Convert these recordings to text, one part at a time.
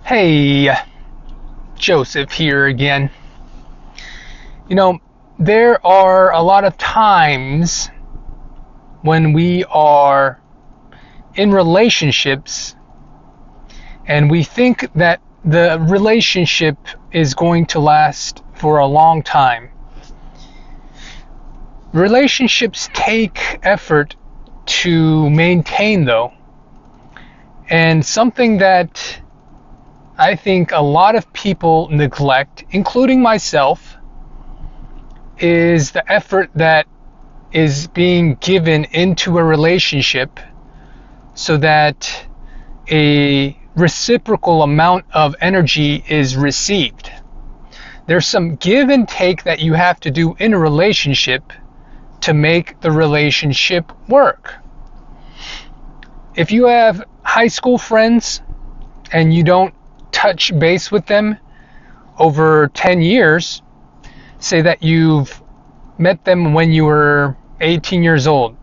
Hey, Joseph here again. There are a lot of times when we are in relationships and we think that the relationship is going to last for a long time. Relationships take effort to maintain, though, and something that I think a lot of people neglect, including myself, is the effort that is being given into a relationship so that a reciprocal amount of energy is received. There's some give and take that you have to do in a relationship to make the relationship work. If you have high school friends and you don't touch base with them over 10 years, say that you've met them when you were 18 years old.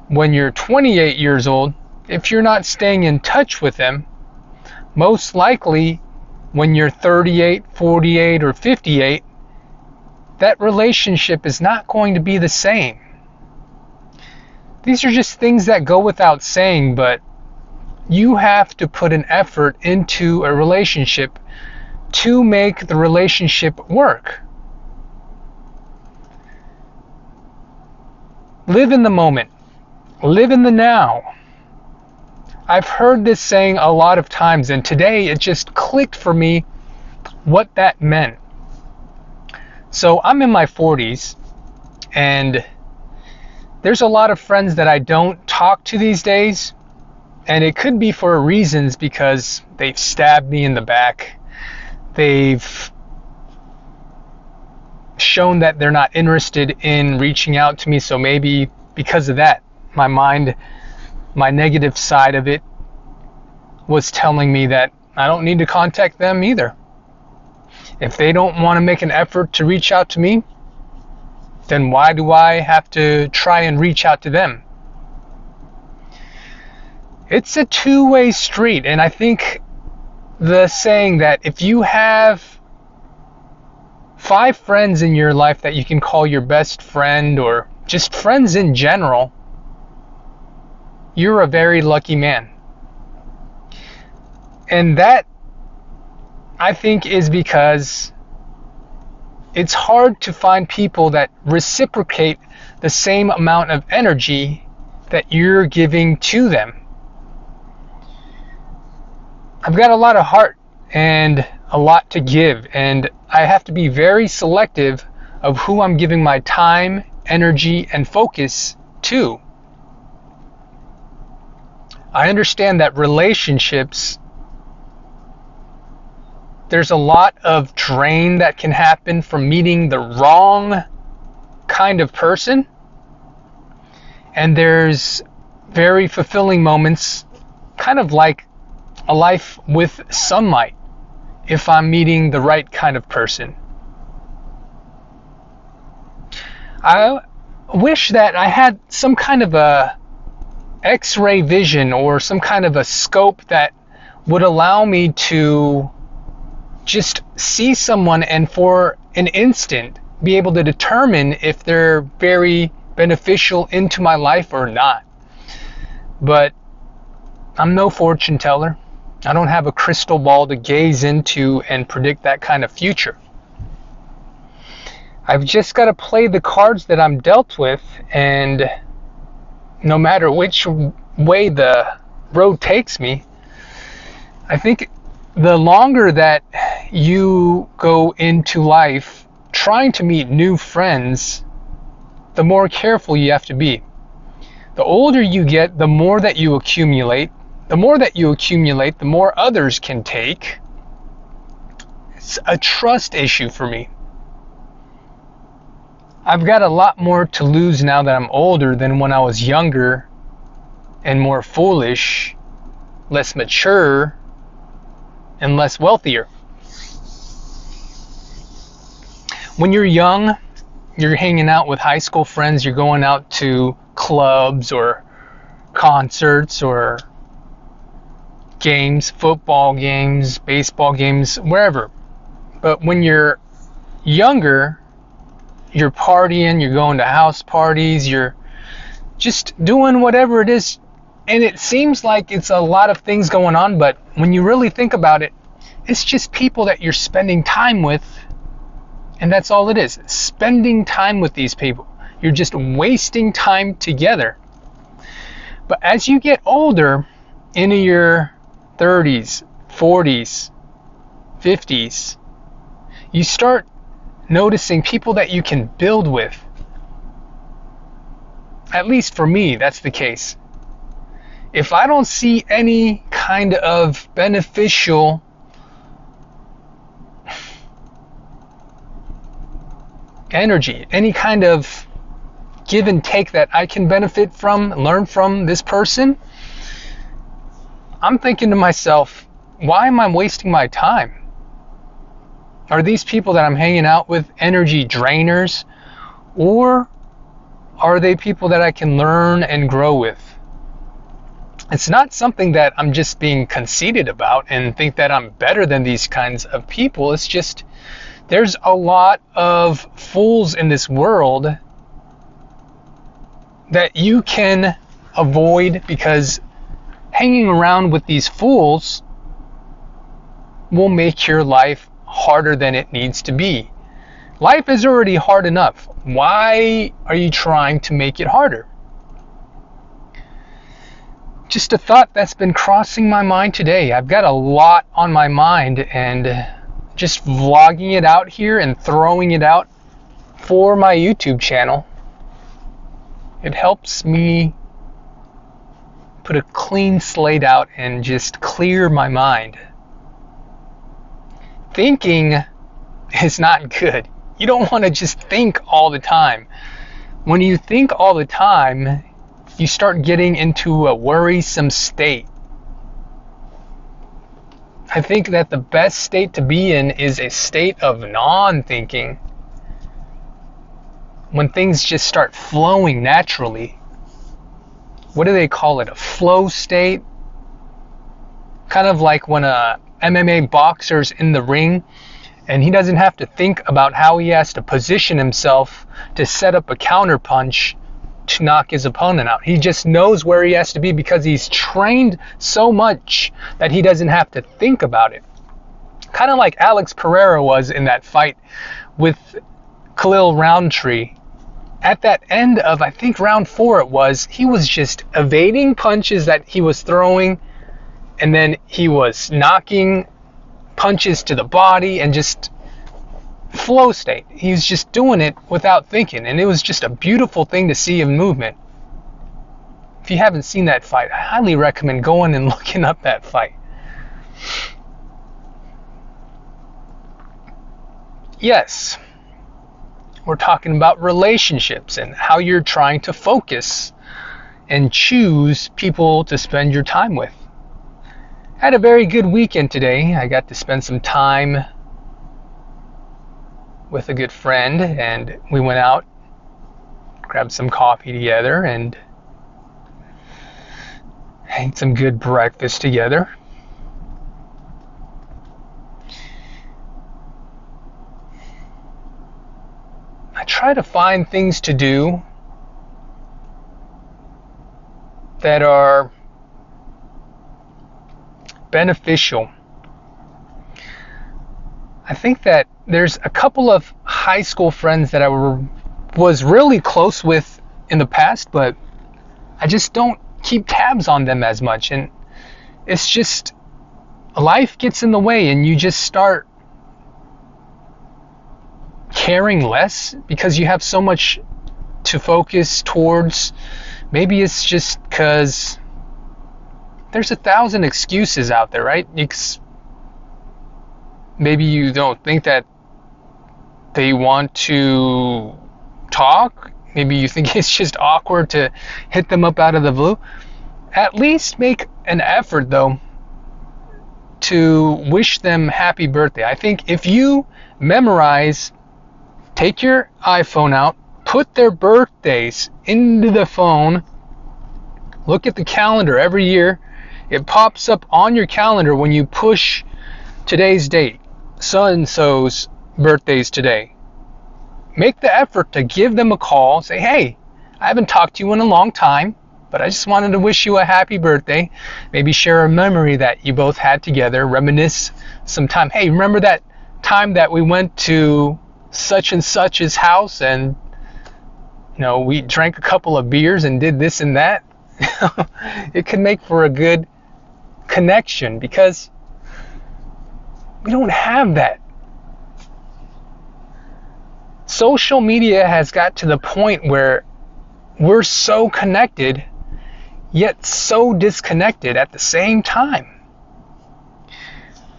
When you're 28 years old, if you're not staying in touch with them, most likely when you're 38, 48, or 58, that relationship is not going to be the same. These are just things that go without saying, but you have to put an effort into a relationship to make the relationship work. Live in the moment. Live in the now. I've heard this saying a lot of times, and today it just clicked for me what that meant. So I'm in my 40s, and there's a lot of friends that I don't talk to these days, and it could be for reasons because they've stabbed me in the back. They've shown that they're not interested in reaching out to me, so maybe because of that, my mind, my negative side of it, was telling me that I don't need to contact them either. If they don't want to make an effort to reach out to me, then why do I have to try and reach out to them? It's a two-way street, and I think the saying that if you have 5 friends in your life that you can call your best friend, or just friends in general, you're a very lucky man. And that, I think, is because it's hard to find people that reciprocate the same amount of energy that you're giving to them. I've got a lot of heart and a lot to give, and I have to be very selective of who I'm giving my time, energy, and focus to. I understand that relationships, there's a lot of drain that can happen from meeting the wrong kind of person, and there's very fulfilling moments, kind of like a life with sunlight, if I'm meeting the right kind of person. I wish that I had some kind of a X-ray vision or some kind of a scope that would allow me to just see someone and for an instant be able to determine if they're very beneficial into my life or not. But I'm no fortune teller. I don't have a crystal ball to gaze into and predict that kind of future. I've just got to play the cards that I'm dealt with, and no matter which way the road takes me, I think the longer that you go into life trying to meet new friends, the more careful you have to be. The older you get, the more that you accumulate. The more that you accumulate, the more others can take. It's a trust issue for me. I've got a lot more to lose now that I'm older than when I was younger and more foolish, less mature, and less wealthier. When you're young, you're hanging out with high school friends, you're going out to clubs or concerts or games, football games, baseball games, wherever. But when you're younger, you're partying, you're going to house parties, you're just doing whatever it is. And it seems like it's a lot of things going on, but when you really think about it, it's just people that you're spending time with. And that's all it is. Spending time with these people. You're just wasting time together. But as you get older, into your 30s, 40s, 50s, you start noticing people that you can build with. At least for me, that's the case. If I don't see any kind of beneficial energy, any kind of give and take that I can benefit from, learn from this person, I'm thinking to myself, why am I wasting my time? Are these people that I'm hanging out with energy drainers, or are they people that I can learn and grow with? It's not something that I'm just being conceited about and think that I'm better than these kinds of people. It's just there's a lot of fools in this world that you can avoid, because hanging around with these fools will make your life harder than it needs to be. Life is already hard enough. Why are you trying to make it harder? Just a thought that's been crossing my mind today. I've got a lot on my mind, and just vlogging it out here and throwing it out for my YouTube channel, it helps me put a clean slate out and just clear my mind. Thinking is not good. You don't want to just think all the time. When you think all the time, you start getting into a worrisome state. I think that the best state to be in is a state of non-thinking. When things just start flowing naturally. What do they call it? A flow state? Kind of like when a MMA boxer's in the ring and he doesn't have to think about how he has to position himself to set up a counter punch to knock his opponent out. He just knows where he has to be because he's trained so much that he doesn't have to think about it. Kind of like Alex Pereira was in that fight with Khalil Roundtree. At that end of, I think, round 4 it was, he was just evading punches that he was throwing, and then he was knocking punches to the body, and just flow state. He was just doing it without thinking, and it was just a beautiful thing to see in movement. If you haven't seen that fight, I highly recommend going and looking up that fight. Yes, we're talking about relationships and how you're trying to focus and choose people to spend your time with. I had a very good weekend today. I got to spend some time with a good friend, and we went out, grabbed some coffee together, and ate some good breakfast together. I try to find things to do that are beneficial. I think that there's a couple of high school friends that I was really close with in the past, but I just don't keep tabs on them as much, and it's just life gets in the way, and you just start caring less because you have so much to focus towards. Maybe it's just because there's 1,000 excuses out there, right? Maybe you don't think that they want to talk. Maybe you think it's just awkward to hit them up out of the blue. At least make an effort, though, to wish them happy birthday. I think if you memorize, take your iPhone out, put their birthdays into the phone, look at the calendar every year, It pops up on your calendar when you push today's date. So-and-so's birthday's today. Make the effort to give them a call. Say, hey, I haven't talked to you in a long time, but I just wanted to wish you a happy birthday. Maybe share a memory that you both had together. Reminisce some time. Hey, remember that time that we went to such and such's house and we drank a couple of beers and did this and that? It could make for a good connection because we don't have that. Social media has got to the point where we're so connected, yet so disconnected at the same time.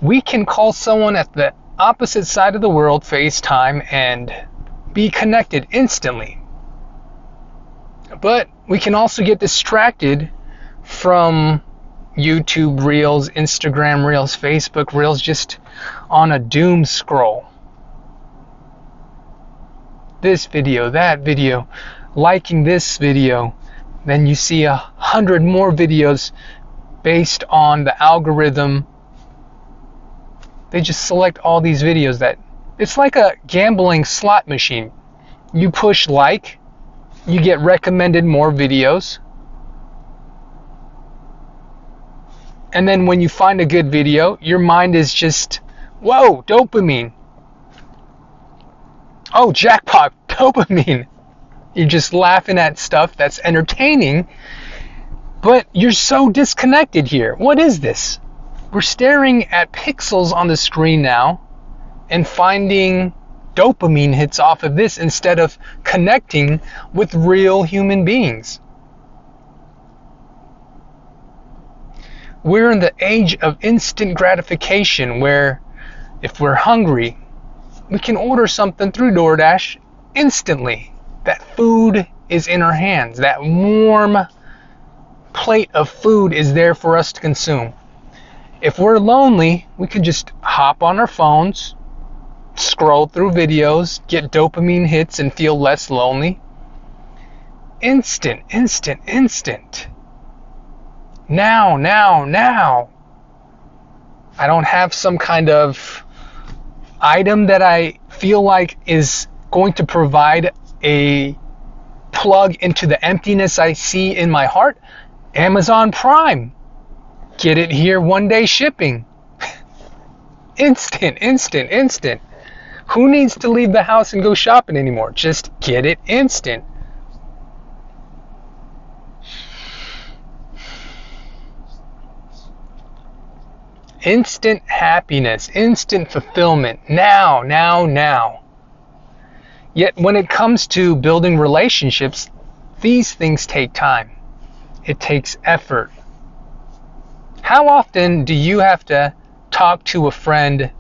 We can call someone at the opposite side of the world, FaceTime, and be connected instantly. But we can also get distracted from YouTube Reels, Instagram Reels, Facebook Reels, just on a doom scroll. This video, that video, liking this video, then you see 100 more videos based on the algorithm. They just select all these videos that it's like a gambling slot machine. You push like, you get recommended more videos. And then when you find a good video, your mind is just, whoa, dopamine. Oh, jackpot, dopamine. You're just laughing at stuff that's entertaining, but you're so disconnected here. What is this? We're staring at pixels on the screen now and finding dopamine hits off of this instead of connecting with real human beings. We're in the age of instant gratification where if we're hungry, we can order something through DoorDash instantly. That food is in our hands. That warm plate of food is there for us to consume. If we're lonely, we could just hop on our phones, scroll through videos, get dopamine hits, and feel less lonely. Instant. Now. I don't have some kind of item that I feel like is going to provide a plug into the emptiness I see in my heart. Amazon Prime. Get it here, 1-day shipping. Instant. Who needs to leave the house and go shopping anymore? Just get it instant. Instant happiness, instant fulfillment. Now. Yet when it comes to building relationships, these things take time. It takes effort. How often do you have to talk to a friend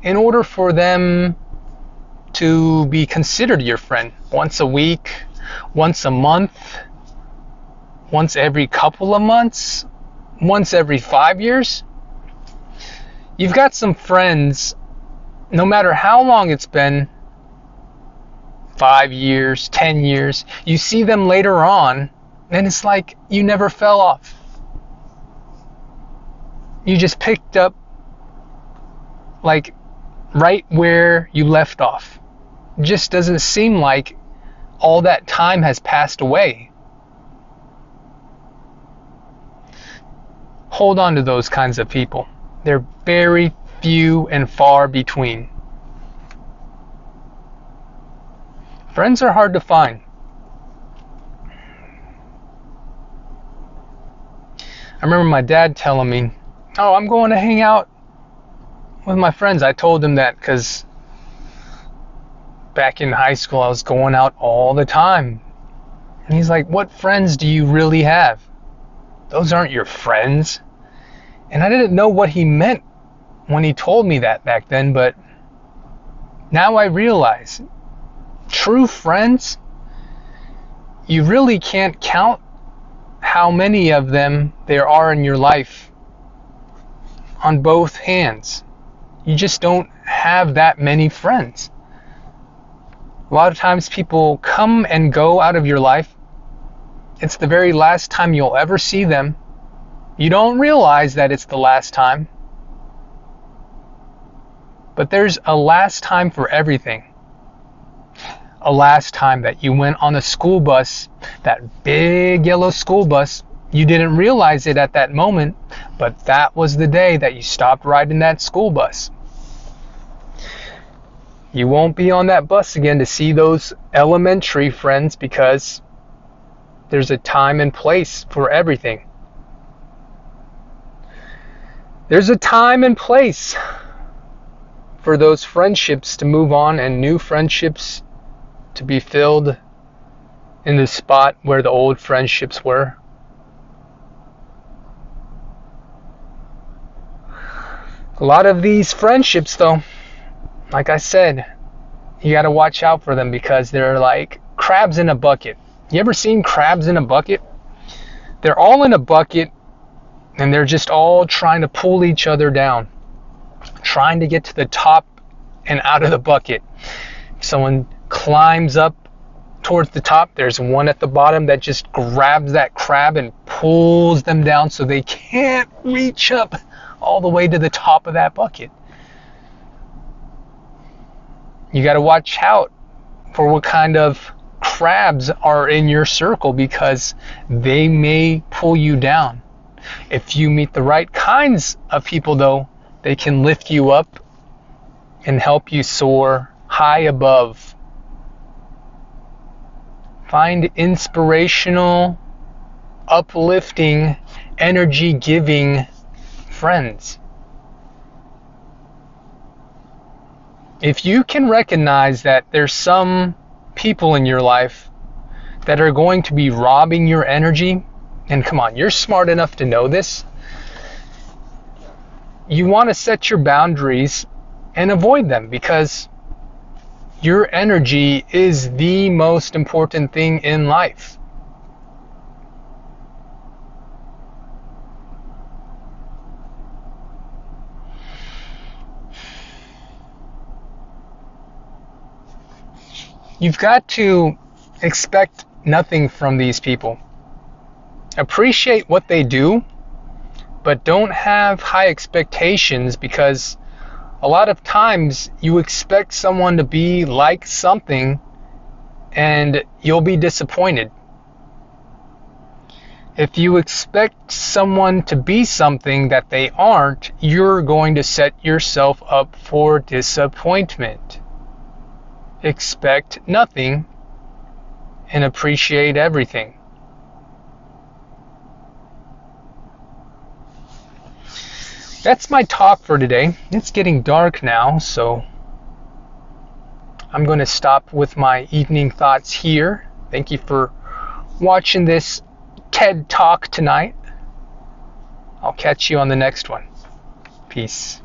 in order for them to be considered your friend? Once a week? Once a month? Once every couple of months? Once every 5 years? You've got some friends, no matter how long it's been, 5 years, 10 years, you see them later on, and it's like you never fell off. You just picked up, like, right where you left off. It just doesn't seem like all that time has passed away. Hold on to those kinds of people. They're very few and far between. Friends are hard to find. I remember my dad telling me, oh, I'm going to hang out with my friends. I told him that because back in high school I was going out all the time. And he's like, what friends do you really have? Those aren't your friends. And I didn't know what he meant when he told me that back then, but now I realize true friends, you really can't count how many of them there are in your life on both hands. You just don't have that many friends. A lot of times people come and go out of your life. It's the very last time you'll ever see them. You don't realize that it's the last time. But there's a last time for everything. A last time that you went on a school bus, that big yellow school bus. You didn't realize it at that moment, but that was the day that you stopped riding that school bus. You won't be on that bus again to see those elementary friends because there's a time and place for everything. There's a time and place for those friendships to move on and new friendships to be filled in the spot where the old friendships were. A lot of these friendships, though, like I said, you got to watch out for them because they're like crabs in a bucket. You ever seen crabs in a bucket? They're all in a bucket and they're just all trying to pull each other down, trying to get to the top and out of the bucket. If someone climbs up towards the top, there's one at the bottom that just grabs that crab and pulls them down so they can't reach up all the way to the top of that bucket. You got to watch out for what kind of crabs are in your circle because they may pull you down. If you meet the right kinds of people, though, they can lift you up and help you soar high above. Find inspirational, uplifting, energy-giving friends. If you can recognize that there's some people in your life that are going to be robbing your energy, and come on, you're smart enough to know this, you want to set your boundaries and avoid them because your energy is the most important thing in life. You've got to expect nothing from these people. Appreciate what they do, but don't have high expectations because a lot of times you expect someone to be like something and you'll be disappointed. If you expect someone to be something that they aren't, you're going to set yourself up for disappointment. Expect nothing and appreciate everything. That's my talk for today. It's getting dark now, so I'm going to stop with my evening thoughts here. Thank you for watching this TED Talk tonight. I'll catch you on the next one. Peace.